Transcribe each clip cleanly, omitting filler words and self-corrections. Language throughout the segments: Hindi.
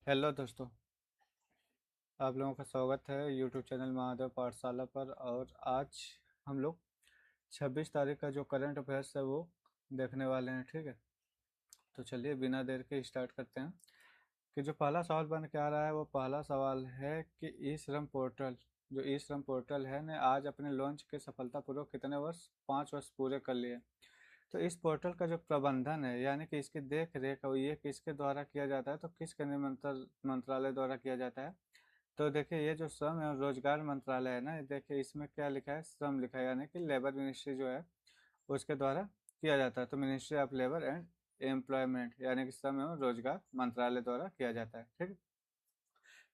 हेलो दोस्तों। आप लोगों का स्वागत है यूट्यूब चैनल महादेव पाठशाला पर। और आज हम लोग 26 तारीख का जो करंट अफेयर्स है वो देखने वाले हैं। ठीक है, तो चलिए बिना देर के स्टार्ट करते हैं कि जो पहला सवाल बन के आ रहा है वो पहला सवाल है कि ई श्रम पोर्टल, जो ई श्रम पोर्टल है ने आज अपने लॉन्च के सफलतापूर्वक कितने वर्ष 5 वर्ष पूरे कर लिए। तो इस पोर्टल का जो प्रबंधन है यानी कि इसकी देख रेख है वो ये किसके द्वारा किया जाता है, तो किस केंद्रीय मंत्रालय द्वारा किया जाता है। तो देखिए ये जो श्रम एवं रोजगार मंत्रालय है ना, देखिए इसमें क्या लिखा है, श्रम लिखा है, यानी कि लेबर मिनिस्ट्री जो है उसके द्वारा किया जाता है। तो ministry of labour and employment यानी कि श्रम एवं रोजगार मंत्रालय द्वारा किया जाता है। ठीक है,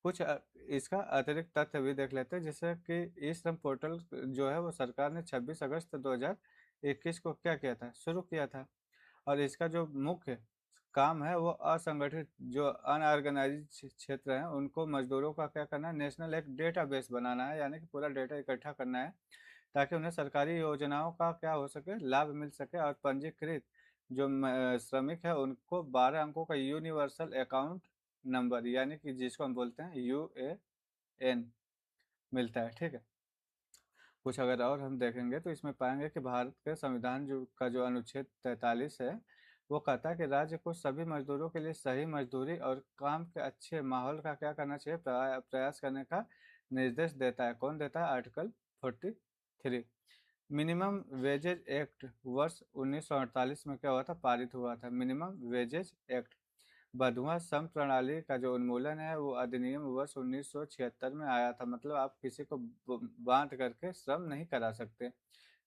कुछ इसका अतिरिक्त तथ्य भी देख लेते हैं, जैसे कि ई श्रम पोर्टल जो है वो सरकार ने 26 अगस्त 2021 को क्या किया था, शुरू किया था। और इसका जो मुख्य काम है वो असंगठित जो अनऑर्गेनाइज क्षेत्र हैं उनको मजदूरों का क्या करना है, नेशनल एक डेटाबेस बनाना है, यानी कि पूरा डेटा इकट्ठा करना है ताकि उन्हें सरकारी योजनाओं का क्या हो सके, लाभ मिल सके। और पंजीकृत जो श्रमिक है उनको 12 अंकों का यूनिवर्सल अकाउंट नंबर यानी कि जिसको हम बोलते हैं UAN मिलता है। ठीक है, कुछ अगर और हम देखेंगे तो इसमें पाएंगे कि भारत के संविधान जो अनुच्छेद 43 है वो कहता है कि राज्य को सभी मजदूरों के लिए सही मजदूरी और काम के अच्छे माहौल का क्या करना चाहिए, प्रयास करने का निर्देश देता है। कौन देता है? आर्टिकल 43। मिनिमम वेजेज एक्ट वर्ष 1948 में क्या हुआ था, पारित हुआ था, मिनिमम वेजेज एक्ट। बंधुआ श्रम प्रणाली का जो उन्मूलन है वो अधिनियम वर्ष 1976 में आया था। मतलब आप किसी को बांध करके श्रम नहीं करा सकते,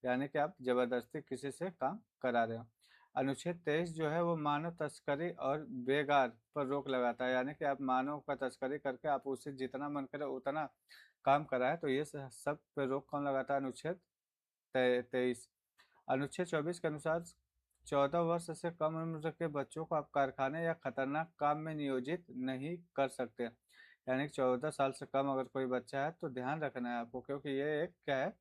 यानी कि आप जबरदस्ती किसी से काम करा रहे हो। अनुच्छेद 23 जो है वो मानव तस्करी और बेगार पर रोक लगाता है, यानी कि आप मानव का तस्करी करके आप उससे जितना मन करे उतना काम कराए, तो ये सब पे रोक कौन लगाता है? अनुच्छेद 23। अनुच्छेद 24 के अनुसार 14 वर्ष से कम उम्र के बच्चों को आप कारखाने या खतरनाक काम में नियोजित नहीं कर सकते। यानी कि 14 साल से कम अगर कोई बच्चा है तो ध्यान रखना है आपको, क्योंकि ये एक क्या है,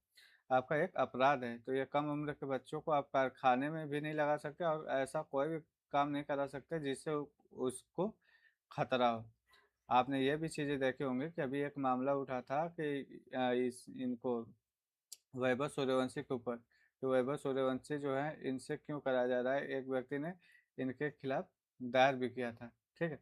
आपका एक अपराध है। तो ये कम उम्र के बच्चों को आप कारखाने में भी नहीं लगा सकते और ऐसा कोई भी काम नहीं करा सकते जिससे उसको खतरा हो। आपने ये भी चीजें देखी होंगी कि अभी एक मामला उठा था कि इस इनको वैभव सूर्यवंशी के ऊपर, तो वैभव सूर्यवंशी जो है इनसे क्यों कराया जा रहा है, एक व्यक्ति ने इनके खिलाफ दायर भी किया था। ठीक है,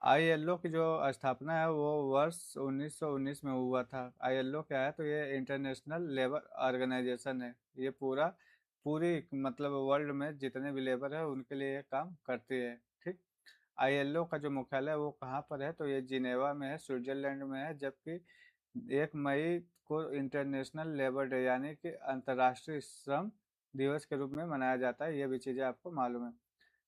ILO की जो स्थापना है वो वर्ष 1919 में हुआ था। ILO क्या है, तो ये इंटरनेशनल लेबर ऑर्गेनाइजेशन है। ये पूरी मतलब वर्ल्ड में जितने भी लेबर है उनके लिए ये काम करती है। ठीक, ILO का जो मुख्यालय है वो कहाँ पर है, तो ये जिनेवा में है, स्विट्जरलैंड में है। जबकि 1 मई को इंटरनेशनल लेबर डे यानी कि अंतर्राष्ट्रीय श्रम दिवस के रूप में मनाया जाता है। ये भी चीज़ें आपको मालूम है।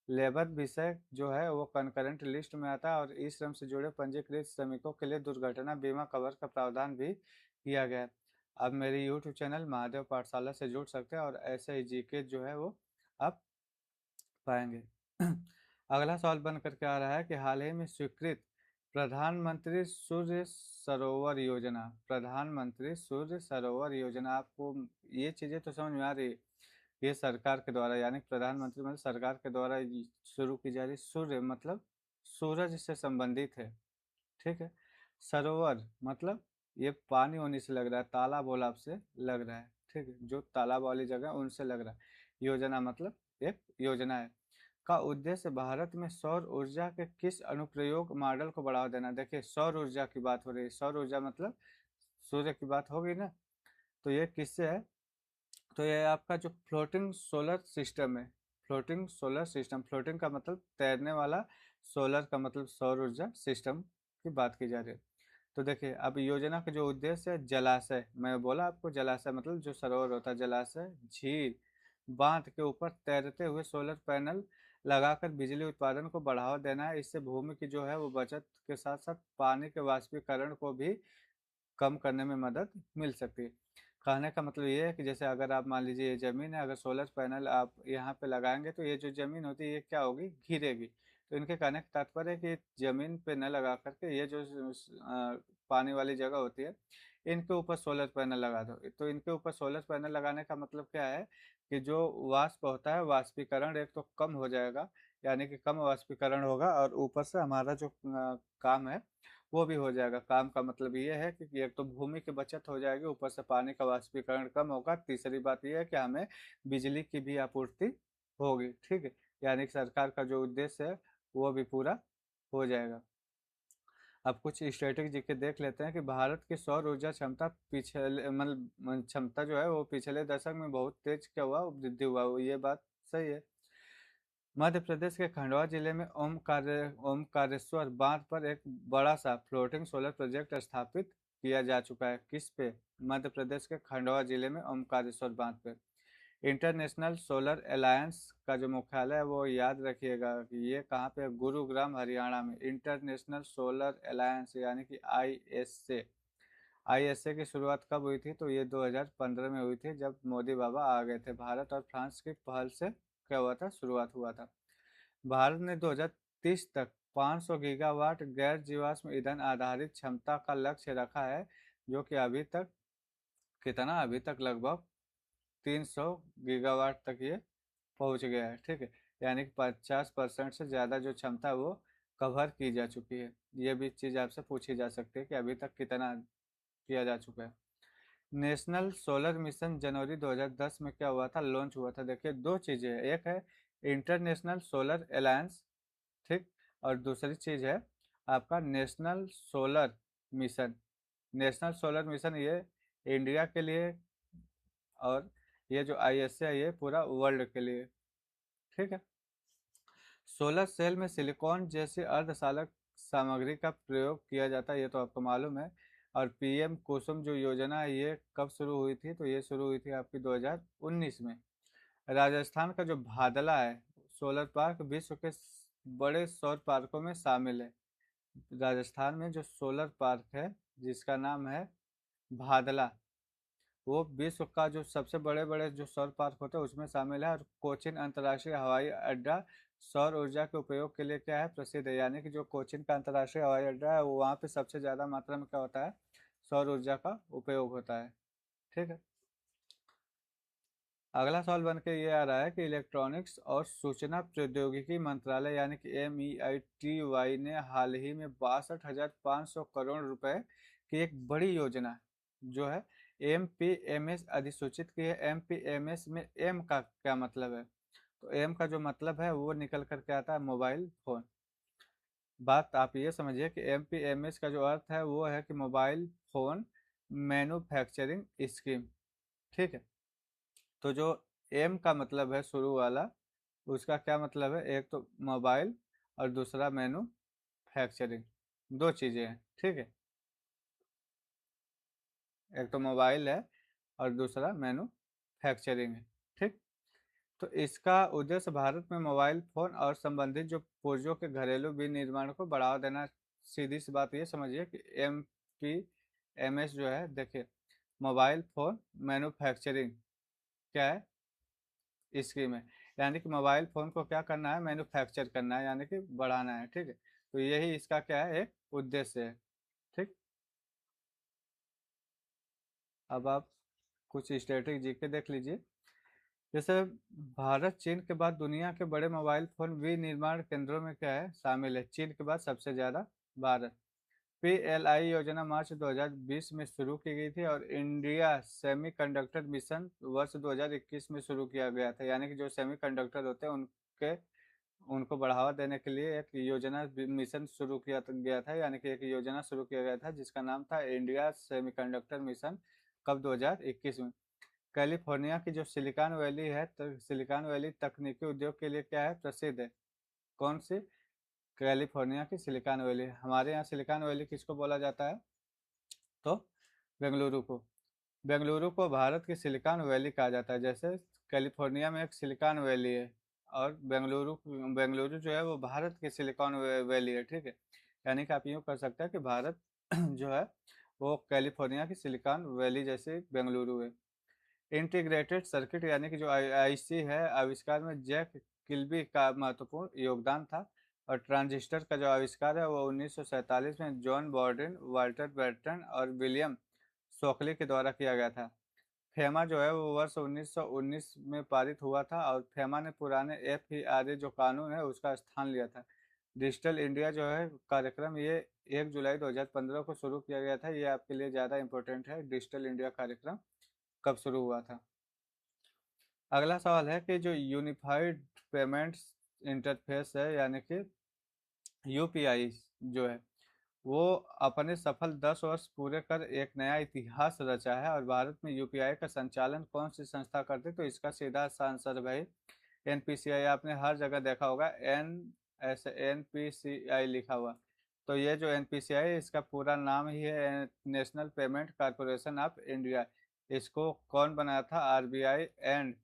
लेबर विषय जो है वो कंकरेंट लिस्ट में आता है और ई श्रम से जुड़े पंजीकृत श्रमिकों के लिए दुर्घटना बीमा कवर का प्रावधान भी किया गया है। आप मेरे यूट्यूब चैनल महादेव पाठशाला से जुड़ सकते हैं और ऐसे ही जीके जो है वो आप पाएंगे। अगला सवाल बन करके आ रहा है कि हाल ही में स्वीकृत प्रधानमंत्री सूर्य सरोवर योजना, प्रधानमंत्री सूर्य सरोवर योजना, आपको ये चीजें तो समझ में आ रही है। ये सरकार के द्वारा यानी प्रधानमंत्री मतलब सरकार के द्वारा शुरू की जा रही। सूर्य मतलब सूरज से संबंधित है। ठीक है, सरोवर मतलब ये पानी होने से लग रहा है, तालाब वालाब से लग रहा है। ठीक है, जो तालाब वाली जगह है, उनसे लग रहा है। योजना मतलब एक योजना है। का उद्देश्य भारत में सौर ऊर्जा के किस अनुप्रयोग मॉडल को बढ़ावा देना। देखिए सौर ऊर्जा की बात हो रही है, सौर ऊर्जा मतलब सूर्य की बात होगी ना, तो ये किससे है, तो ये आपका जो फ्लोटिंग सोलर सिस्टम है, फ्लोटिंग सोलर सिस्टम, फ्लोटिंग का मतलब तैरने वाला, सोलर का मतलब सौर ऊर्जा सिस्टम की बात की जा रही है। तो देखिए अब योजना का जो उद्देश्य है, जलाशय, मैं बोला आपको जलाशय मतलब जो सरोवर होता है, जलाशय, झील, बांध के ऊपर तैरते हुए सोलर पैनल लगाकर बिजली उत्पादन को बढ़ावा देना है। इससे भूमि की जो है वो बचत के साथ साथ पानी के वाष्पीकरण को भी कम करने में मदद मिल सकती है। कहने का मतलब ये है कि जैसे अगर आप मान लीजिए ये जमीन है, अगर सोलर पैनल आप यहाँ पे लगाएंगे तो ये जो जमीन होती है ये क्या होगी, घिरेगी। तो इनके कहने का तात्पर्य है कि जमीन पे न लगा करके ये जो पानी वाली जगह होती है इनके ऊपर सोलर पैनल लगा दो। तो इनके ऊपर सोलर पैनल लगाने का मतलब क्या है कि जो वाष्प होता है वाष्पीकरण एक तो कम हो जाएगा, यानी कि कम वाष्पीकरण होगा, और ऊपर से हमारा जो काम है वो भी हो जाएगा। काम का मतलब ये है कि एक तो भूमि की बचत हो जाएगी, ऊपर से पानी का वाष्पीकरण कम होगा। तीसरी बात ये है कि हमें बिजली की भी आपूर्ति होगी, ठीक है। यानी कि सरकार का जो उद्देश्य है वो भी पूरा हो जाएगा। अब कुछ स्टैटिक जीके देख लेते हैं कि भारत की सौर ऊर्जा क्षमता पिछले मतलब क्षमता जो है वो पिछले दशक में बहुत तेज क्या हुआ, वृद्धि हुआ, ये बात सही है। मध्य प्रदेश के खंडवा जिले में ओमकारेश्वर बांध पर एक बड़ा सा फ्लोटिंग सोलर प्रोजेक्ट स्थापित किया जा चुका है। किस पे? मध्य प्रदेश के खंडवा जिले में ओमकारेश्वर बांध पे। इंटरनेशनल सोलर अलायंस का जो मुख्यालय है वो याद रखिएगा कि ये कहाँ पे? गुरुग्राम हरियाणा में। इंटरनेशनल सोलर अलायंस यानी कि आईएसए। आईएसए की शुरुआत कब हुई थी? तो ये 2015 में हुई थी, जब मोदी बाबा आ गए थे। भारत और फ्रांस की पहल से क्या हुआ था? शुरुआत हुआ था। भारत ने 2030 तक 500 गीगावाट गैर जीवाश्म ईंधन आधारित क्षमता का लक्ष्य रखा है, जो कि अभी तक कितना? अभी तक लगभग 300 गीगावाट तक ये पहुंच गया है, ठीक है। यानी कि 50% से ज़्यादा जो क्षमता है वो कवर की जा चुकी है। ये भी चीज़ आपसे पूछी जा सकती है कि अभी तक कितना किया जा चुका है। नेशनल सोलर मिशन जनवरी 2010 में क्या हुआ था? लॉन्च हुआ था। देखिए दो चीज़ें हैं, एक है इंटरनेशनल सोलर अलायंस, ठीक, और दूसरी चीज़ है आपका national solar mission. National solar mission ये इंडिया के लिए, और ये जो आईएसए है ये पूरा वर्ल्ड के लिए, ठीक है। सोलर सेल में सिलिकॉन जैसी अर्धचालक सामग्री का प्रयोग किया जाता है, ये तो आपको मालूम है। और पीएम कुसुम जो योजना है ये कब शुरू हुई थी? तो ये शुरू हुई थी आपकी 2019 में। राजस्थान का जो भादला है सोलर पार्क विश्व के बड़े सौर पार्कों में शामिल है। राजस्थान में जो सोलर पार्क है जिसका नाम है भादला, वो विश्व का जो सबसे बड़े बड़े जो सौर पार्क होते हैं उसमें शामिल है। और कोचिन अंतर्राष्ट्रीय हवाई अड्डा सौर ऊर्जा के उपयोग के लिए क्या है? प्रसिद्ध है। यानी कि जो कोचिन का अंतर्राष्ट्रीय हवाई अड्डा है वो वहाँ पे सबसे ज़्यादा मात्रा में क्या होता है? सौर ऊर्जा का उपयोग होता है, ठीक है। अगला सवाल बन के ये आ रहा है कि इलेक्ट्रॉनिक्स और सूचना प्रौद्योगिकी मंत्रालय यानी कि MEITY ने हाल ही में 62,500 करोड़ रुपए की एक बड़ी योजना जो है MPMS अधिसूचित की है। MPMS में एम का क्या मतलब है? तो एम का जो मतलब है वो निकल करके आता है मोबाइल फोन। बात आप ये समझिए कि MPMS का जो अर्थ है वो है कि मोबाइल फोन मैन्युफैक्चरिंग स्कीम, ठीक है। तो जो एम का मतलब है शुरू वाला, उसका क्या मतलब है? एक तो मोबाइल और दूसरा मैन्युफैक्चरिंग, दो चीज़ें हैं, ठीक है। एक तो मोबाइल है और दूसरा मैन्युफैक्चरिंग है, ठीक। तो इसका उद्देश्य भारत में मोबाइल फोन और संबंधित जो पुर्जों के घरेलू विनिर्माण को बढ़ावा देना। सीधी सी बात ये समझिए कि MPMS जो है, देखिए मोबाइल फोन मैन्युफैक्चरिंग क्या है? स्कीम है। यानी कि मोबाइल फ़ोन को क्या करना है? मैन्युफैक्चर करना है, यानी कि बढ़ाना है, ठीक है। तो यही इसका क्या है? एक उद्देश्य है, ठीक। अब आप कुछ स्ट्रेटेजी जीके देख लीजिए। जैसे भारत चीन के बाद दुनिया के बड़े मोबाइल फ़ोन विनिर्माण केंद्रों में क्या है? शामिल है। चीन के बाद सबसे ज़्यादा भारत। PLI योजना मार्च 2020 में शुरू की गई थी, और इंडिया सेमीकंडक्टर मिशन वर्ष 2021 में शुरू किया गया था। यानी कि जो सेमीकंडक्टर होते हैं उनको बढ़ावा देने के लिए एक योजना मिशन शुरू किया गया था। यानी कि एक योजना शुरू किया गया था जिसका नाम था इंडिया सेमीकंडक्टर मिशन। कब? 2021 में। कैलिफोर्निया की जो सिलिकॉन वैली है, तो सिलिकॉन वैली तकनीकी उद्योग के लिए क्या है? प्रसिद्ध है। कौन सी? कैलिफोर्निया की सिलिकॉन वैली। हमारे यहाँ सिलिकॉन वैली किसको बोला जाता है? तो बेंगलुरु को। बेंगलुरु को भारत की सिलिकॉन वैली कहा जाता है। जैसे कैलिफोर्निया में एक सिलिकॉन वैली है, और बेंगलुरु बेंगलुरु जो है वो भारत की सिलिकॉन वैली है, ठीक है। यानी कि आप यूँ कर सकते हैं कि भारत जो है वो कैलिफोर्निया की सिलिकॉन वैली जैसे बेंगलुरु है। इंटीग्रेटेड सर्किट यानी कि जो IC है, आविष्कार में जैक किल्बी का महत्वपूर्ण योगदान था। और ट्रांजिस्टर का जो आविष्कार है वो 1947 में जॉन बॉर्डिन, वाल्टर बर्टन और विलियम शॉकली के द्वारा किया गया था। फेमा जो है वो वर्ष 1919 में पारित हुआ था और फेमा ने पुराने FERA जो कानून है उसका स्थान लिया था। डिजिटल इंडिया जो है कार्यक्रम, ये 1 जुलाई 2015 को शुरू किया गया था। ये आपके लिए ज़्यादा इंपॉर्टेंट है, डिजिटल इंडिया कार्यक्रम कब शुरू हुआ था। अगला सवाल है कि जो यूनिफाइड पेमेंट्स इंटरफेस है यानी कि UPI जो है वो अपने सफल 10 वर्ष पूरे कर एक नया इतिहास रचा है। और भारत में UPI का संचालन कौन सी संस्था करती है, तो इसका सीधा सा आंसर भाई NPCI। आपने हर जगह देखा होगा NPCI लिखा हुआ। तो ये जो NPCI है इसका पूरा नाम ही है national payment corporation of India. इसको कौन बनाया था, RBI एंड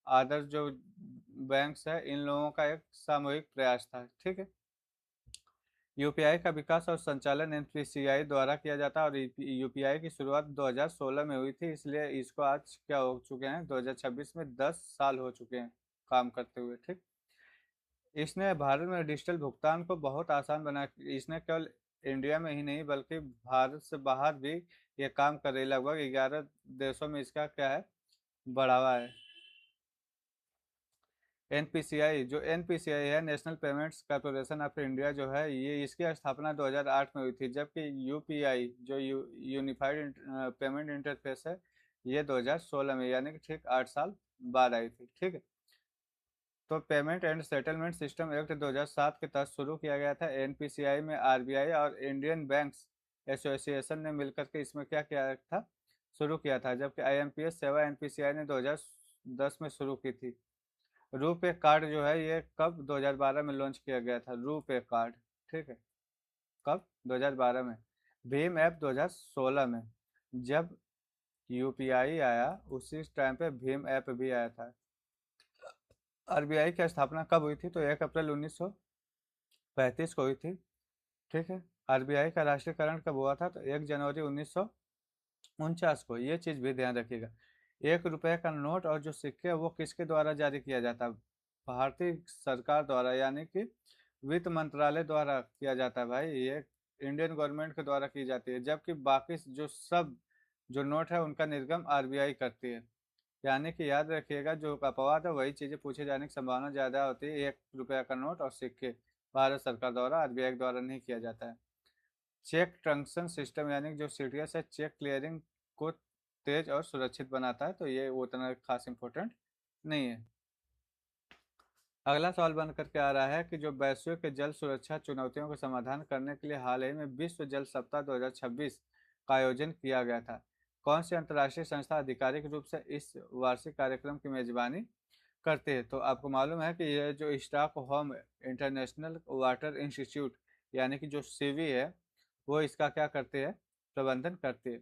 अदर जो बैंक्स है इन लोगों का एक सामूहिक प्रयास था। ठीक है। UPI का विकास और संचालन NPCI द्वारा किया जाता है और UPI की शुरुआत 2016 में हुई थी। इसलिए इसको आज क्या हो चुके हैं, 2026 में 10 साल हो चुके हैं काम करते हुए। ठीक। इसने भारत में डिजिटल भुगतान को बहुत आसान बनाया। इसने केवल इंडिया में ही नहीं बल्कि भारत से बाहर भी ये काम कर रही, लगभग 11 देशों में इसका क्या है, बढ़ावा है। NPCI जो NPCI है national payments corporation of India जो है ये इसकी स्थापना 2008 में हुई थी, जबकि UPI जो यूनिफाइड पेमेंट इंटरफेस है ये 2016 में, यानी कि ठीक 8 साल बाद आई थी। ठीक है। तो payment and settlement system act 2007 के तहत शुरू किया गया था। NPCI में RBI और इंडियन बैंक्स एसोसिएशन ने मिलकर के इसमें क्या किया था, शुरू किया था, जबकि IMPS सेवा NPCI ने 2010 में शुरू की थी। रुपे कार्ड जो है ये कब 2012 में लॉन्च किया गया था, रुपे कार्ड। ठीक है। कब, 2012 में। भीम ऐप 2016 में। जब UPI आया उसी टाइम पे भीम ऐप भी आया था। RBI की स्थापना कब हुई थी, तो 1 अप्रैल 1935 को हुई थी। ठीक है। RBI का राष्ट्रीयकरण कब हुआ था, तो 1 जनवरी 1949 को। ये चीज़ भी ध्यान रखिएगा। 1 रुपए का नोट और जो सिक्के वो किसके द्वारा जारी किया जाता है, भारतीय सरकार द्वारा, यानी कि वित्त मंत्रालय द्वारा किया जाता है भाई। ये इंडियन गवर्नमेंट के द्वारा की जाती है, जबकि बाकी जो सब जो नोट है उनका निर्गम RBI करती है। यानी कि याद रखिएगा, जो अपवाद है वही चीज़ें पूछे जाने की संभावना ज़्यादा होती है। 1 रुपया का नोट और सिक्के भारत सरकार द्वारा, RBI के द्वारा नहीं किया जाता है। चेक ट्रांजेक्शन सिस्टम यानी कि जो CTS है चेक क्लियरिंग को तेज और सुरक्षित बनाता है, तो ये उतना खास इंपॉर्टेंट नहीं है। अगला सवाल बन करके आ रहा है कि जो वैश्विक जल सुरक्षा चुनौतियों का समाधान करने के लिए हाल ही में विश्व जल सप्ताह 2026 का आयोजन किया गया था। कौन सी अंतर्राष्ट्रीय संस्था आधिकारिक रूप से इस वार्षिक कार्यक्रम की मेजबानी करते हैं, तो आपको मालूम है कि ये जो स्टॉकहोम इंटरनेशनल वाटर इंस्टीट्यूट यानी कि जो CIVI है वो इसका क्या करते हैं, प्रबंधन करते हैं।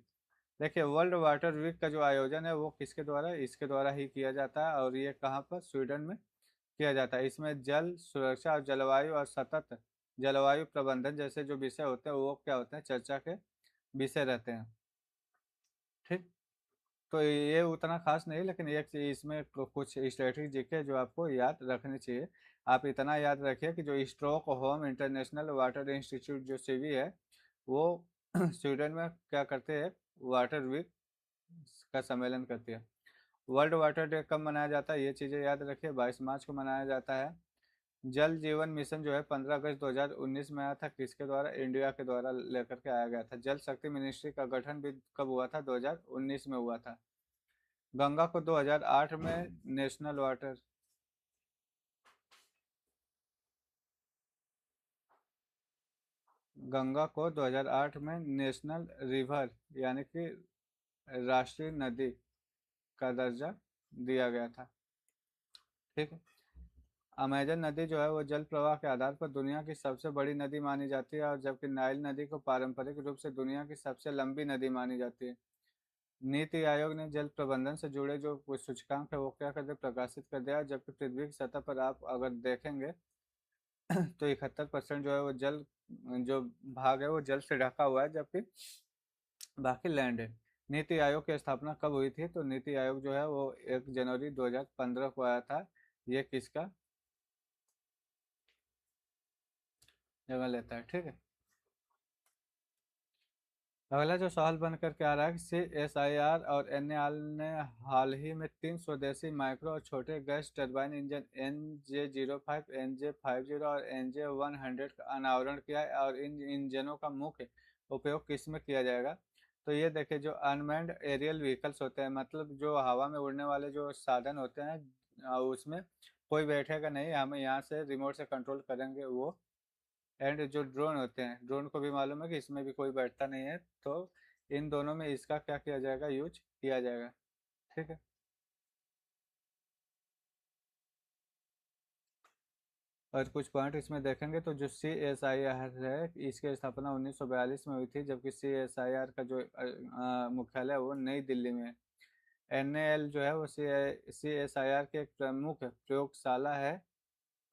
देखिए, वर्ल्ड वाटर वीक का जो आयोजन है वो किसके द्वारा, इसके द्वारा ही किया जाता है और ये कहाँ पर, स्वीडन में किया जाता है। इसमें जल सुरक्षा और जलवायु और सतत जलवायु प्रबंधन जैसे जो विषय होते हैं वो क्या होते हैं, चर्चा के विषय रहते हैं। ठीक। तो ये उतना खास नहीं, लेकिन एक चीज इसमें कुछ स्ट्रेटेजी है जो आपको याद रखनी चाहिए। आप इतना याद रखिए कि जो stock home international water institute जो CIVI है वो स्वीडन में क्या करते हैं, वाटर वीक का सम्मेलन करती है। वर्ल्ड वाटर डे कब मनाया जाता है, ये चीज़ें याद रखिए, 22 मार्च को मनाया जाता है। जल जीवन मिशन जो है 15 अगस्त 2019 में आया था, किसके द्वारा, इंडिया के द्वारा लेकर के आया गया था। जल शक्ति मिनिस्ट्री का गठन भी कब हुआ था, 2019 में हुआ था। गंगा को 2008 में नेशनल वाटर, गंगा को 2008 में नेशनल रिवर यानी कि राष्ट्रीय नदी का दर्जा दिया गया था। ठीक है। अमेजन नदी जो है वो जल प्रवाह के आधार पर दुनिया की सबसे बड़ी नदी मानी जाती है, और जबकि नाइल नदी को पारंपरिक रूप से दुनिया की सबसे लंबी नदी मानी जाती है। नीति आयोग ने जल प्रबंधन से जुड़े जो कुछ सूचकांक है वो क्या कर दिया, प्रकाशित कर दिया, जबकि पृथ्वी की सतह पर आप अगर देखेंगे तो 71% जो है वो जल, जो भाग है वो जल से ढका हुआ है, जबकि बाकी लैंड है। नीति आयोग की स्थापना कब हुई थी, तो नीति आयोग जो है वो 1 जनवरी 2015 को आया था। ये किसका जगह लेता है। ठीक है। अगला जो सवाल बन करके आ रहा है कि CSIR और NAL ने हाल ही में 3 स्वदेशी माइक्रो और छोटे gas turbine engine NJ05, NJ50 और NJ100 का अनावरण किया है, और इन इंजनों का मुख्य उपयोग किस में किया जाएगा। तो ये देखिए, जो अनमैन्ड एरियल व्हीकल्स होते हैं, मतलब जो हवा में उड़ने वाले जो साधन होते हैं, उसमें कोई बैठेगा नहीं, हम यहाँ से रिमोट से कंट्रोल करेंगे वो। एंड जो ड्रोन होते हैं, ड्रोन को भी मालूम है कि इसमें भी कोई बैठता नहीं है, तो इन दोनों में इसका क्या किया जाएगा, यूज किया जाएगा। ठीक है। और कुछ पॉइंट इसमें देखेंगे तो जो CSIR है, इसकी स्थापना 1942 में हुई थी, जबकि CSIR का जो मुख्यालय है वो नई दिल्ली में है। NAL जो है वो CSIR की एक प्रमुख प्रयोगशाला है,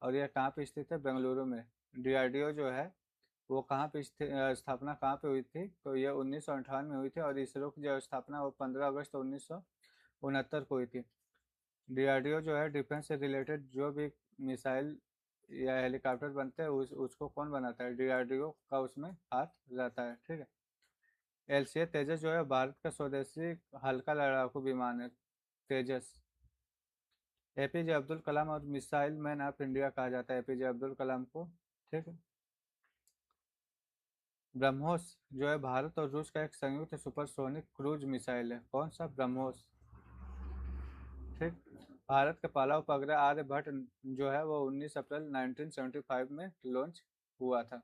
और यह कहाँ पे स्थित है, बेंगलुरु में। DRDO जो है वो कहाँ पे स्थापना कहाँ पे हुई थी, तो ये 1958 में हुई थी, और इसरो की जो स्थापना वो 15 अगस्त 1969 को हुई थी। DRDO जो है डिफेंस से रिलेटेड जो भी मिसाइल या हेलीकॉप्टर बनते हैं, उसको कौन बनाता है, DRDO का उसमें हाथ रहता है। ठीक है। LCA तेजस जो है भारत का स्वदेशी हल्का लड़ाकू विमान है, तेजस। APJ अब्दुल कलाम और मिसाइल मैन ऑफ इंडिया कहा जाता है APJ अब्दुल कलाम को। ठीक है। ब्रह्मोस जो है भारत और रूस का एक संयुक्त सुपरसोनिक क्रूज मिसाइल है। कौन सा, ब्रह्मोस। ठीक। भारत का पहला उपग्रह आर्यभट्ट जो है वो 19 अप्रैल 1975 में लॉन्च हुआ था।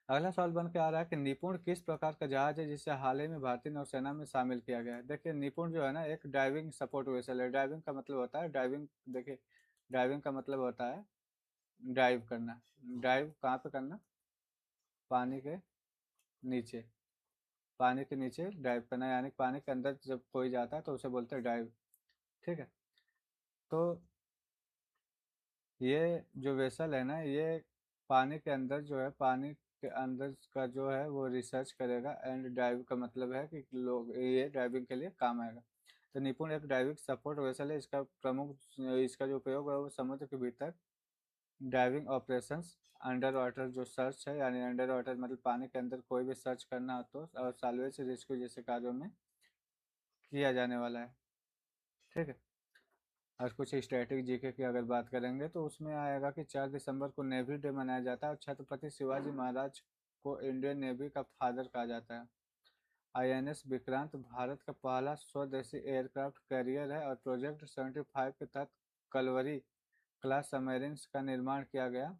अगला सवाल बन के आ रहा है कि निपुण किस प्रकार का जहाज है जिसे हाल ही में भारतीय नौसेना में शामिल किया गया है। देखिए, निपुण जो है ना, एक ड्राइविंग सपोर्ट वेसल है। ड्राइविंग का मतलब होता है ड्राइविंग, देखिए, ड्राइविंग का मतलब होता है ड्राइव करना। ड्राइव कहाँ पे करना, पानी के नीचे। पानी के नीचे ड्राइव करना, यानी पानी के अंदर जब कोई जाता है तो उसे बोलते हैं ड्राइव। ठीक है। तो ये जो वेसल है ना, ये पानी के अंदर जो है, पानी के अंदर का जो है वो रिसर्च करेगा। एंड ड्राइव का मतलब है कि लोग ये ड्राइविंग के लिए काम आएगा। तो निपुण एक ड्राइविंग सपोर्ट वेसल है। इसका प्रमुख, इसका जो उपयोग है वो समुद्र के भीतर ड्राइविंग ऑपरेशंस, अंडर वाटर जो सर्च है, यानी अंडर वाटर मतलब पानी के अंदर कोई भी सर्च करना हो तो, और साल्वेज रेस्क्यू जैसे कार्यों में किया जाने वाला है। ठीक है। और कुछ स्टैटिक जीके की अगर बात करेंगे तो उसमें आएगा कि 4 दिसंबर को नेवी डे मनाया जाता है, और छत्रपति शिवाजी महाराज को इंडियन नेवी का फादर कहा जाता है। INS विक्रांत भारत का पहला स्वदेशी एयरक्राफ्ट कैरियर है, और प्रोजेक्ट 75 के तहत कलवरी क्लास सबमरीन्स का निर्माण किया गया।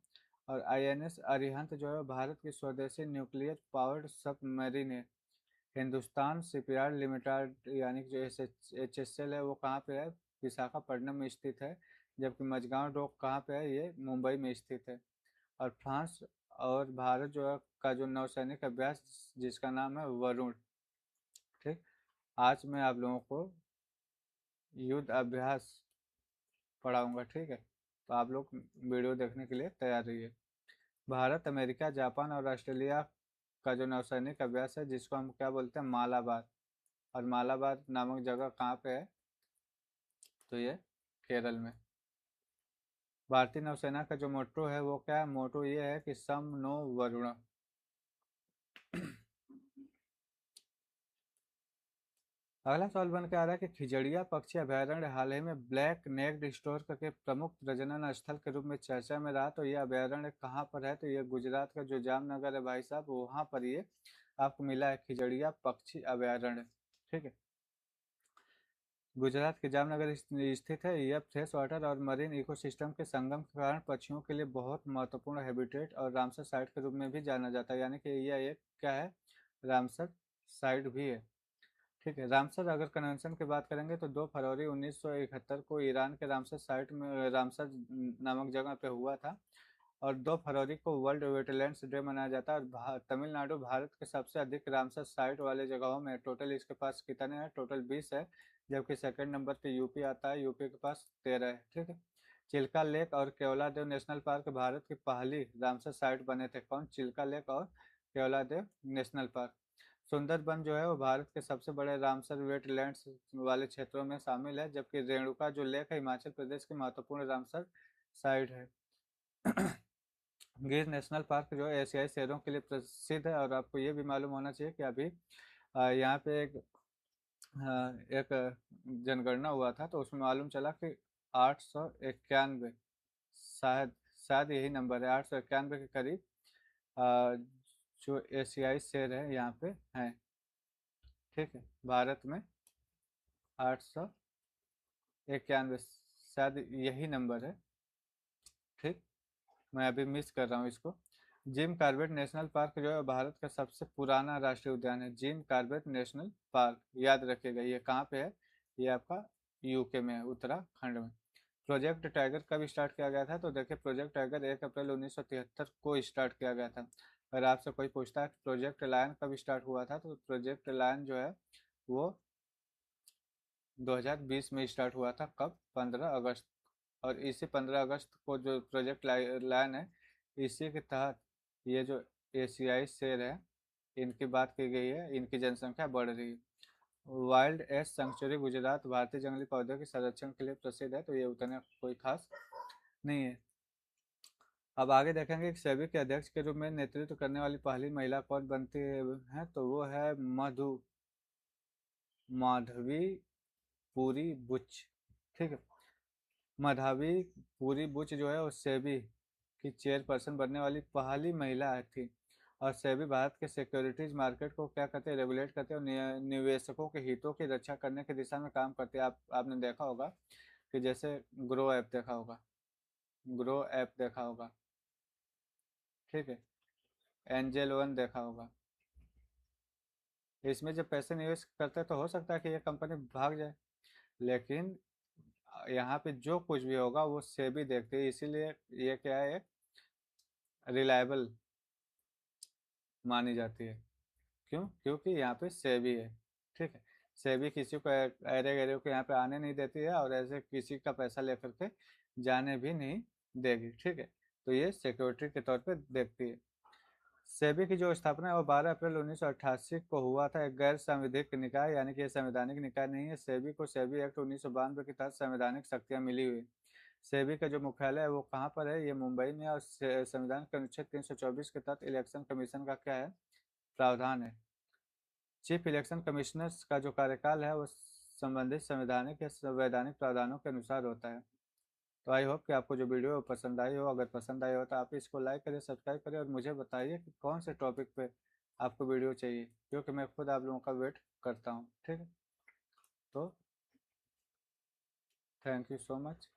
और INS अरिहंत जो है भारत की स्वदेशी न्यूक्लियर पावर्ड सबमरीन है। हिंदुस्तान शिपयार्ड लिमिटेड यानी कि जो HSL है वो कहाँ पे है, विशाखापट्टनम में स्थित है। जबकि मझगांव डॉक कहाँ पे है, ये मुंबई में स्थित है। और फ्रांस और भारत जो है का जो नौसैनिक अभ्यास जिसका नाम है वरुण। ठीक। आज मैं आप लोगों को युद्ध अभ्यास पढ़ाऊंगा। ठीक है। तो आप लोग वीडियो देखने के लिए तैयार रहिए। भारत, अमेरिका, जापान और ऑस्ट्रेलिया का जो नौसैनिक अभ्यास है, जिसको हम क्या बोलते हैं, मालाबार। और मालाबार नामक जगह कहाँ पे है, तो ये केरल में। भारतीय नौसेना का जो मोटो है वो क्या है, मोटो ये है कि सम नो वरुण। अगला सवाल बन के आ रहा है कि खिजड़िया पक्षी अभयारण्य हाल ही में ब्लैक नेक्ड स्टोर्क के प्रमुख प्रजनन स्थल के रूप में चर्चा में रहा। तो ये अभयारण्य कहाँ पर है, तो ये गुजरात का जो जामनगर है भाई साहब, वहाँ पर ये आपको मिला है, खिजड़िया पक्षी अभयारण्य। ठीक है। गुजरात के जामनगर स्थित है। यह फ्रेश वाटर और मरीन इकोसिस्टम के संगम के कारण पक्षियों के लिए बहुत महत्वपूर्ण हैबिटेट और रामसर साइट के रूप में भी जाना जाता है, यानी कि यह एक क्या है, रामसर साइट भी है। ठीक है। रामसर अगर कन्वेंशन की बात करेंगे तो 2 फरवरी 1971 को ईरान के रामसर साइट में, रामसर नामक जगह पे हुआ था। और 2 फरवरी को वर्ल्ड वेटलैंड्स डे मनाया जाता है। और तमिलनाडु भारत के सबसे अधिक रामसर साइट वाले जगहों में, टोटल इसके पास कितने हैं, टोटल 20 है। जबकि सेकंड नंबर पे यूपी आता है, यूपी के पास 13 है। ठीक है। चिल्का लेक और केवलादेव नेशनल पार्क भारत की पहली रामसर साइट बने थे। कौन, चिल्का लेक और केवलादेव नेशनल पार्क। सुंदरबन जो है वो भारत के सबसे बड़े रामसर वेटलैंड्स वाले क्षेत्रों में शामिल है। जबकि रेणुका जो लेक है हिमाचल प्रदेश की महत्वपूर्ण रामसर साइट है। गिर नेशनल पार्क जो है एशियाई शेरों के लिए प्रसिद्ध है। और आपको ये भी मालूम होना चाहिए कि अभी यहाँ पे एक जनगणना हुआ था, तो उसमें मालूम चला कि 891, शायद शायद यही नंबर है, 891 के करीब अ, जो एशियाई शेर है यहाँ पे हैं। ठीक है, भारत में 891, शायद यही नंबर है। ठीक, मैं अभी मिस कर रहा हूँ इसको। जिम कॉर्बेट नेशनल पार्क जो है भारत का सबसे पुराना राष्ट्रीय उद्यान है। जिम कॉर्बेट नेशनल पार्क, याद रखिएगा ये कहाँ पे है, ये आपका यूके में है, उत्तराखंड में। प्रोजेक्ट टाइगर कब स्टार्ट किया गया था, तो देखिए प्रोजेक्ट टाइगर 1 अप्रैल 1973 को स्टार्ट किया गया था। अगर आपसे कोई पूछता है प्रोजेक्ट लायन कब स्टार्ट हुआ था, तो प्रोजेक्ट लायन जो है वो 2020 में स्टार्ट हुआ था। कब? 15 अगस्त। और इसी 15 अगस्त को जो प्रोजेक्ट लायन है, इसी के तहत ये जो एशियाई शेर है इनकी बात की गई है, इनकी जनसंख्या बढ़ रही है। वाइल्ड एस सेंचुरी गुजरात भारतीय जंगली पौधों के संरक्षण के लिए प्रसिद्ध है, तो ये उतना कोई खास नहीं है। अब आगे देखेंगे कि सेबी के अध्यक्ष के रूप में नेतृत्व करने वाली पहली महिला कौन बनती है, तो वो है माधवी पुरी बुच। ठीक है, माधवी पुरी बुच जो है वो सेबी की चेयरपर्सन बनने वाली पहली महिला थी। और सेबी भारत के सिक्योरिटीज मार्केट को क्या करते हैं, रेगुलेट करते हैं, और निवेशकों के हितों की रक्षा करने की दिशा में काम करते हैं। आपने देखा होगा कि जैसे ग्रो ऐप देखा होगा, ग्रो ऐप देखा होगा, ठीक है, एंजल वन देखा होगा। इसमें जब पैसे निवेश करते हैं तो हो सकता है कि ये कंपनी भाग जाए, लेकिन यहाँ पे जो कुछ भी होगा वो सेबी देखती है। इसीलिए ये क्या है, रिलायबल मानी जाती है। क्यों? क्योंकि यहाँ पे सेबी है। ठीक है, सेबी किसी को अरे गरे को यहाँ पे आने नहीं देती है, और ऐसे किसी का पैसा लेकर के जाने भी नहीं देगी। ठीक है, तो ये सिक्योरिटी के तौर पे देखती है। सेबी की जो स्थापना है वो 12 अप्रैल 1988 को हुआ था। एक गैर संवैधानिक निकाय, यानी कि ये संवैधानिक निकाय नहीं है। सेबी को सेबी एक्ट 1992 के तहत संवैधानिक शक्तियां मिली हुई। सेबी का जो मुख्यालय है वो कहाँ पर है, ये मुंबई में है। और संविधान के अनुच्छेद 324 के तहत इलेक्शन कमीशन का क्या है, प्रावधान है। चीफ इलेक्शन कमिश्नर्स का जो कार्यकाल है वो संबंधित संवैधानिक या संवैधानिक प्रावधानों के अनुसार होता है। तो आई होप कि आपको जो वीडियो है पसंद आई हो। अगर पसंद आई हो तो आप इसको लाइक करें, सब्सक्राइब करें, और मुझे बताइए कि कौन से टॉपिक पे आपको वीडियो चाहिए, क्योंकि मैं खुद आप लोगों का वेट करता हूँ। ठीक है, तो थैंक यू सो मच।